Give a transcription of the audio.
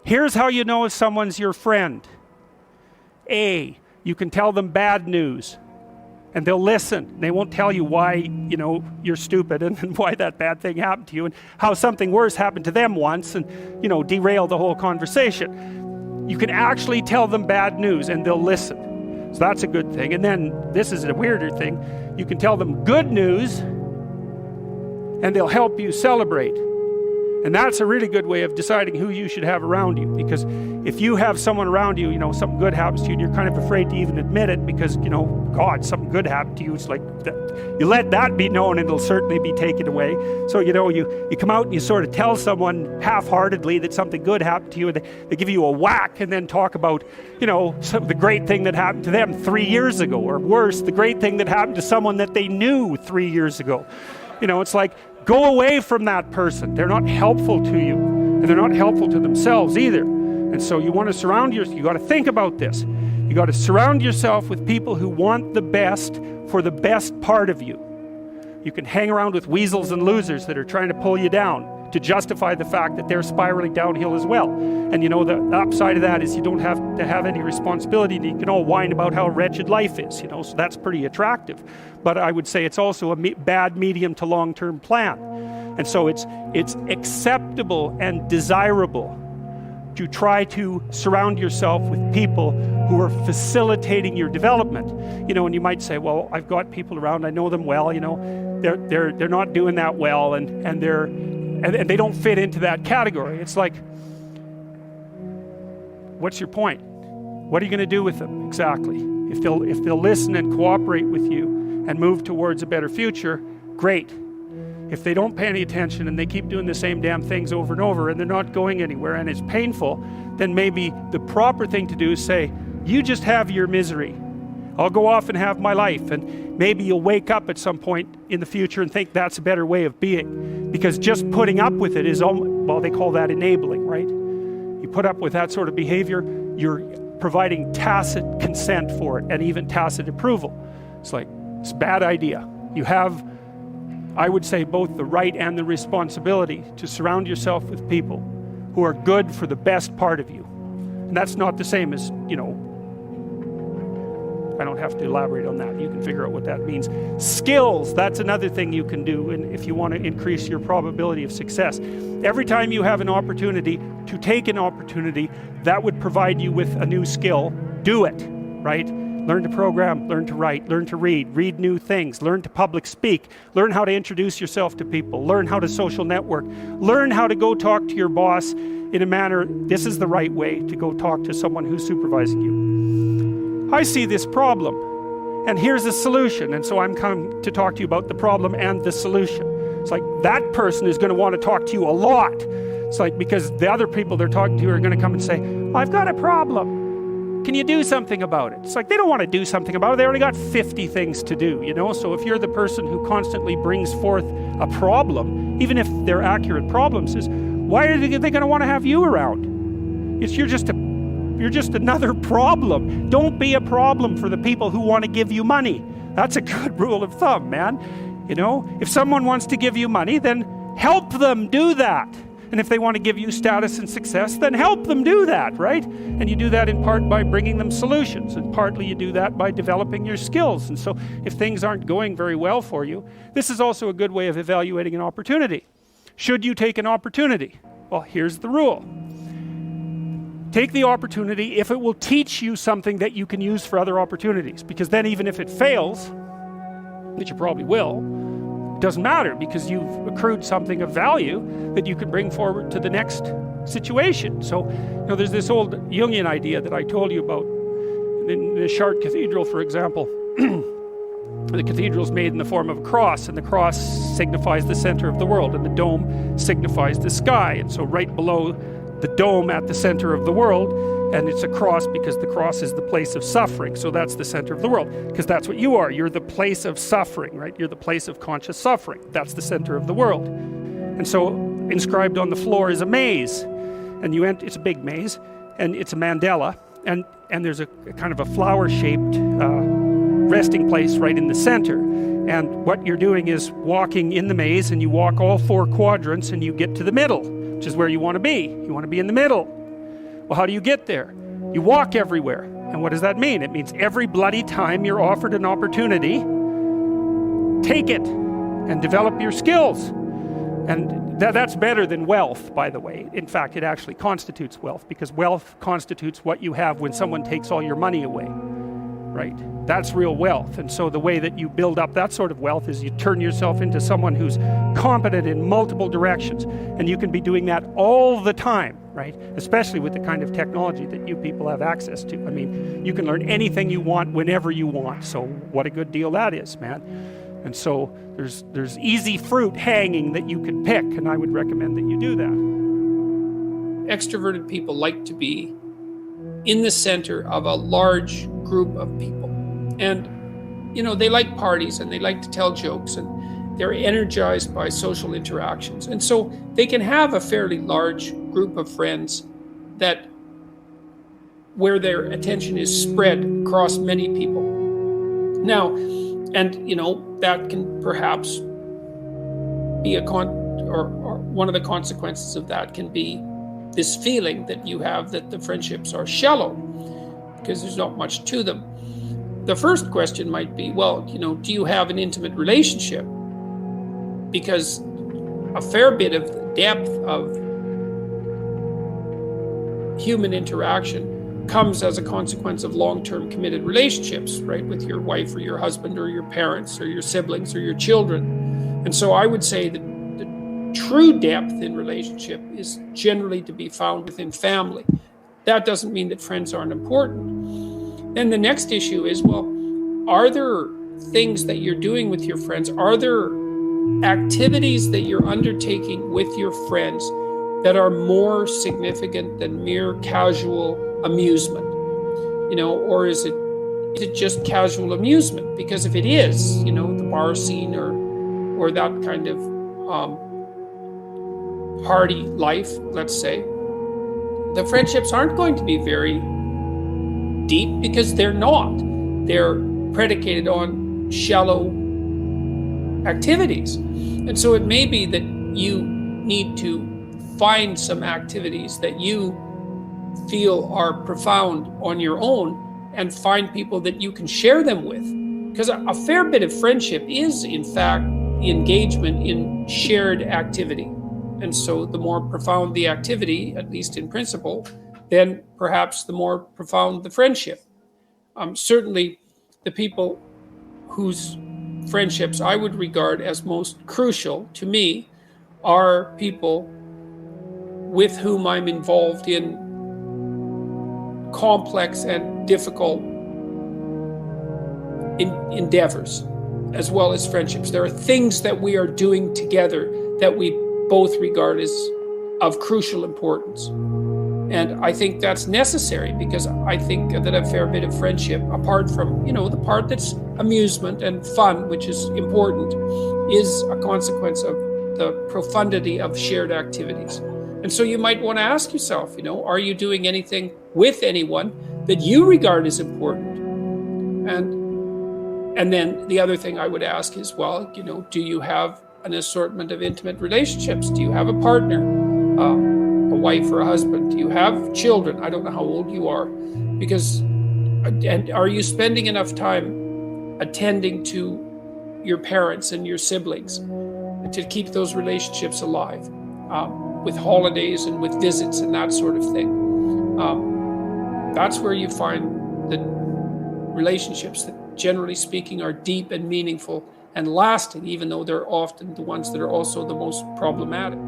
Here's how you know if someone's your friend. A, you can tell them bad news and they'll listen. They won't tell you why, you know, you're stupid and why that bad thing happened to you and how something worse happened to them once and, you know, derail the whole conversation. You can actually tell them bad news and they'll listen. So that's a good thing. And then this is a weirder thing. You can tell them good news and they'll help you celebrate. And that's a really good way of deciding who you should have around you. Because if you have someone around you, you know, something good happens to you and you're kind of afraid to even admit it because, you know, God, something good happened to you. It's like, you let that be known and it'll certainly be taken away. So, you know, you come out and you sort of tell someone half-heartedly that something good happened to you and they give you a whack and then talk about, you know, the great thing that happened to them 3 years ago. Or worse, the great thing that happened to someone that they knew 3 years ago. You know, it's like, go away from that person. They're not helpful to you. And they're not helpful to themselves either. And so you want to surround yourself, you got to think about this. You got to surround yourself with people who want the best for the best part of you. You can hang around with weasels and losers that are trying to pull you down to justify the fact that they're spiraling downhill as well. And you know, the upside of that is you don't have to have any responsibility and you can all whine about how wretched life is, you know, so that's pretty attractive. But I would say it's also a bad medium to long-term plan. And so it's acceptable and desirable to try to surround yourself with people who are facilitating your development. You know, and you might say, well, I've got people around, I know them well, you know, they're not doing that well and they don't fit into that category. It's like, what's your point? What are you going to do with them exactly? If they'll listen and cooperate with you and move towards a better future, great. If they don't pay any attention and they keep doing the same damn things over and over and they're not going anywhere and it's painful, then maybe the proper thing to do is say, you just have your misery. I'll go off and have my life. And maybe you'll wake up at some point in the future and think that's a better way of being. Because just putting up with it is, well, they call that enabling, right? You put up with that sort of behavior, you're providing tacit consent for it and even tacit approval. It's like, it's a bad idea. You have, I would say, both the right and the responsibility to surround yourself with people who are good for the best part of you. And that's not the same as, you know, I don't have to elaborate on that. You can figure out what that means. Skills, that's another thing you can do if you want to increase your probability of success. Every time you have an opportunity to take an opportunity that would provide you with a new skill, do it, right? Learn to program, learn to write, learn to read new things, learn to public speak, learn how to introduce yourself to people, learn how to social network, learn how to go talk to your boss in a manner, this is the right way to go talk to someone who's supervising you. I see this problem, and here's a solution, and so I'm coming to talk to you about the problem and the solution. It's like that person is going to want to talk to you a lot. It's like, because the other people they're talking to are going to come and say, I've got a problem. Can you do something about it? It's like, they don't want to do something about it. They already got 50 things to do, you know? So if you're the person who constantly brings forth a problem, even if they're accurate problems, is why are they going to want to have you around? You're just another problem. Don't be a problem for the people who want to give you money. That's a good rule of thumb, man. You know, if someone wants to give you money, then help them do that. And if they want to give you status and success, then help them do that, right? And you do that in part by bringing them solutions, and partly you do that by developing your skills. And so if things aren't going very well for you, this is also a good way of evaluating an opportunity. Should you take an opportunity? Well, here's the rule. Take the opportunity if it will teach you something that you can use for other opportunities. Because then even if it fails, which you probably will, it doesn't matter, because you've accrued something of value that you can bring forward to the next situation. So, you know, there's this old Jungian idea that I told you about. In the Chartres Cathedral, for example, the cathedral is made in the form of a cross, and the cross signifies the center of the world, and the dome signifies the sky. And so right below the dome at the center of the world, and it's a cross because the cross is the place of suffering. So that's the center of the world, because that's what you are. You're the place of suffering, right? You're the place of conscious suffering. That's the center of the world. And so inscribed on the floor is a maze, and you enter. It's a big maze, and it's a mandala, and there's a kind of a flower-shaped resting place right in the center. And what you're doing is walking in the maze, and you walk all 4 quadrants, and you get to the middle, which is where you want to be. You want to be in the middle. Well, how do you get there? You walk everywhere. And what does that mean? It means every bloody time you're offered an opportunity, take it and develop your skills. And that's better than wealth, by the way. In fact, it actually constitutes wealth, because wealth constitutes what you have when someone takes all your money away, right? That's real wealth. And so the way that you build up that sort of wealth is you turn yourself into someone who's competent in multiple directions. And you can be doing that all the time, right? Especially with the kind of technology that you people have access to. I mean, you can learn anything you want whenever you want. So what a good deal that is, man. And so there's easy fruit hanging that you can pick, and I would recommend that you do that. Extroverted people like to be in the center of a large group of people. And, you know, they like parties and they like to tell jokes and they're energized by social interactions. And so they can have a fairly large group of friends that where their attention is spread across many people. Now, and, you know, that can perhaps be or one of the consequences of that can be this feeling that you have that the friendships are shallow because there's not much to them. The first question might be, well, you know, do you have an intimate relationship? Because a fair bit of the depth of human interaction comes as a consequence of long-term committed relationships, right? With your wife or your husband or your parents or your siblings or your children. And so I would say that the true depth in relationship is generally to be found within family. That doesn't mean that friends aren't important. Then the next issue is, well, are there things that you're doing with your friends? Are there activities that you're undertaking with your friends that are more significant than mere casual amusement? You know, or is it just casual amusement? Because if it is, you know, the bar scene or that kind of party life, let's say, the friendships aren't going to be very deep because they're not. They're predicated on shallow activities. And so it may be that you need to find some activities that you feel are profound on your own and find people that you can share them with. Because a fair bit of friendship is, in fact, the engagement in shared activity. And so the more profound the activity, at least in principle, then perhaps the more profound the friendship. Certainly the people whose friendships I would regard as most crucial to me are people with whom I'm involved in complex and difficult endeavors, as well as friendships. There are things that we are doing together that we both regard as of crucial importance. And I think that's necessary because I think that a fair bit of friendship, apart from, you know, the part that's amusement and fun, which is important, is a consequence of the profundity of shared activities. And so you might want to ask yourself, you know, are you doing anything with anyone that you regard as important? And then the other thing I would ask is, well, you know, do you have an assortment of intimate relationships? Do you have a partner, a wife or a husband? Do you have children? I don't know how old you are. And are you spending enough time attending to your parents and your siblings to keep those relationships alive? With holidays and with visits and that sort of thing. That's where you find the relationships that, generally speaking, are deep and meaningful and lasting, even though they're often the ones that are also the most problematic.